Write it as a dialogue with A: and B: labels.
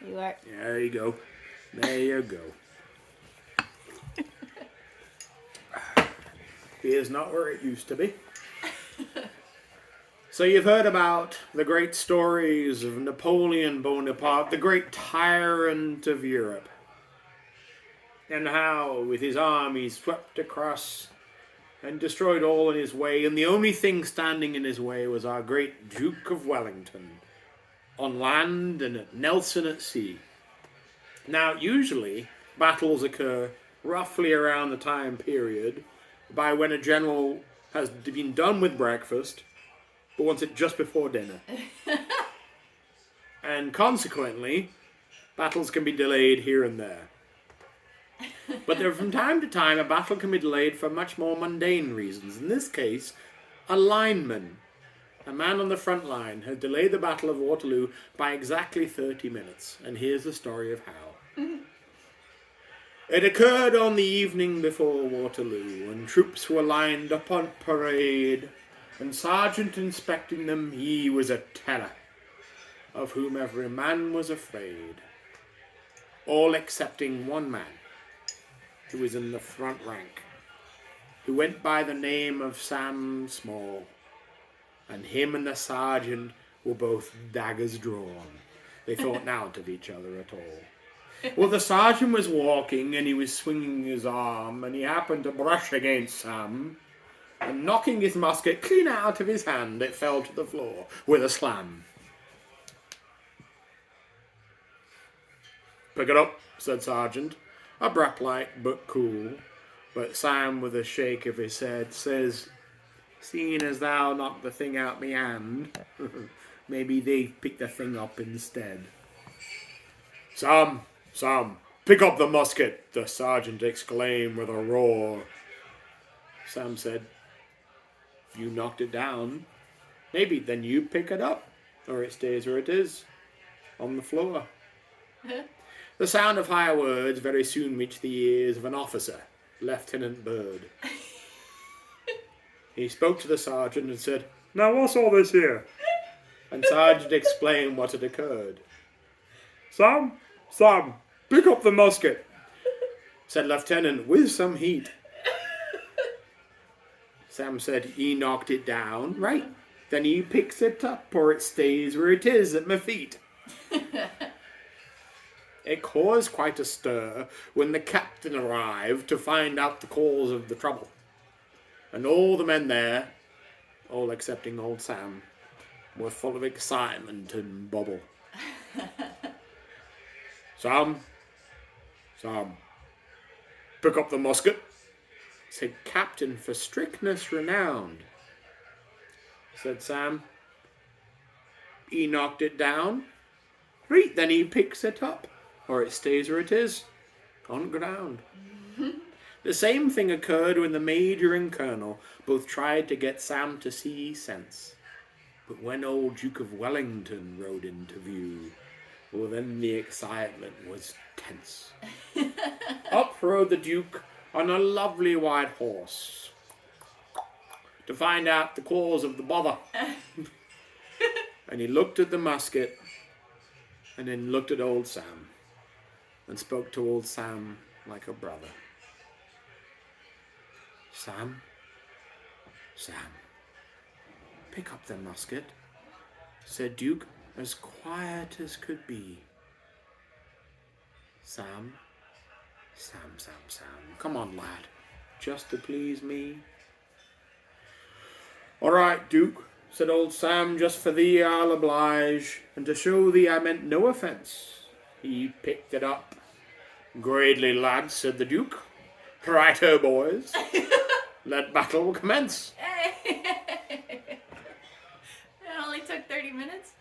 A: You are.
B: There you go. There you go. Here's not where it used to be. So you've heard about the great stories of Napoleon Bonaparte, the great tyrant of Europe, and how with his army swept across and destroyed all in his way, and the only thing standing in his way was our great Duke of Wellington, on land and at Nelson at sea. Now, usually, battles occur roughly around the time period by when a general has been done with breakfast, but wants it just before dinner. And consequently, battles can be delayed here and there. But there, from time to time, a battle can be delayed for much more mundane reasons. In this case, a lineman, a man on the front line, has delayed the Battle of Waterloo by exactly 30 minutes. And here's the story of how. It occurred on the evening before Waterloo, when troops were lined up on parade, and sergeant inspecting them, he was a terror, of whom every man was afraid, all excepting one man, who was in the front rank, who went by the name of Sam Small, and him and the sergeant were both daggers drawn. They thought not of each other at all. Well, the sergeant was walking, and he was swinging his arm, and he happened to brush against Sam, and knocking his musket clean out of his hand, it fell to the floor with a slam. "Pick it up," said sergeant, abrupt-like but cool. But Sam, with a shake of his head, says, "Seeing as thou knocked the thing out me hand, maybe they pick the thing up instead." Sam, pick up the musket," the sergeant exclaimed with a roar. Sam said, "You knocked it down. Maybe then you pick it up, or it stays where it is, on the floor." The sound of higher words very soon reached the ears of an officer, Lieutenant Bird. He spoke to the sergeant and said, "Now what's all this here?" And sergeant explained what had occurred. Sam, pick up the musket," said lieutenant with some heat. Sam said, "He knocked it down. Right. Then he picks it up, or it stays where it is at my feet." It caused quite a stir when the captain arrived to find out the cause of the trouble. And all the men there, all excepting old Sam, were full of excitement and bubble. Sam, pick up the musket," said Captain for strictness renowned. Said Sam, "He knocked it down. Right, then he picks it up, or it stays where it is, on ground." The same thing occurred when the major and colonel both tried to get Sam to see sense. But when old Duke of Wellington rode into view, well, then the excitement was tense. Up rode the Duke on a lovely white horse to find out the cause of the bother. And he looked at the musket, and then looked at old Sam, and spoke to old Sam like a brother. Sam, pick up the musket," said Duke, as quiet as could be. Sam, come on, lad, just to please me." "All right, Duke," said old Sam, "just for thee I'll oblige, and to show thee I meant no offence." He picked it up. "Gradely, lad," said the Duke. "Righto, boys. Let battle commence."
A: It only took 30 minutes.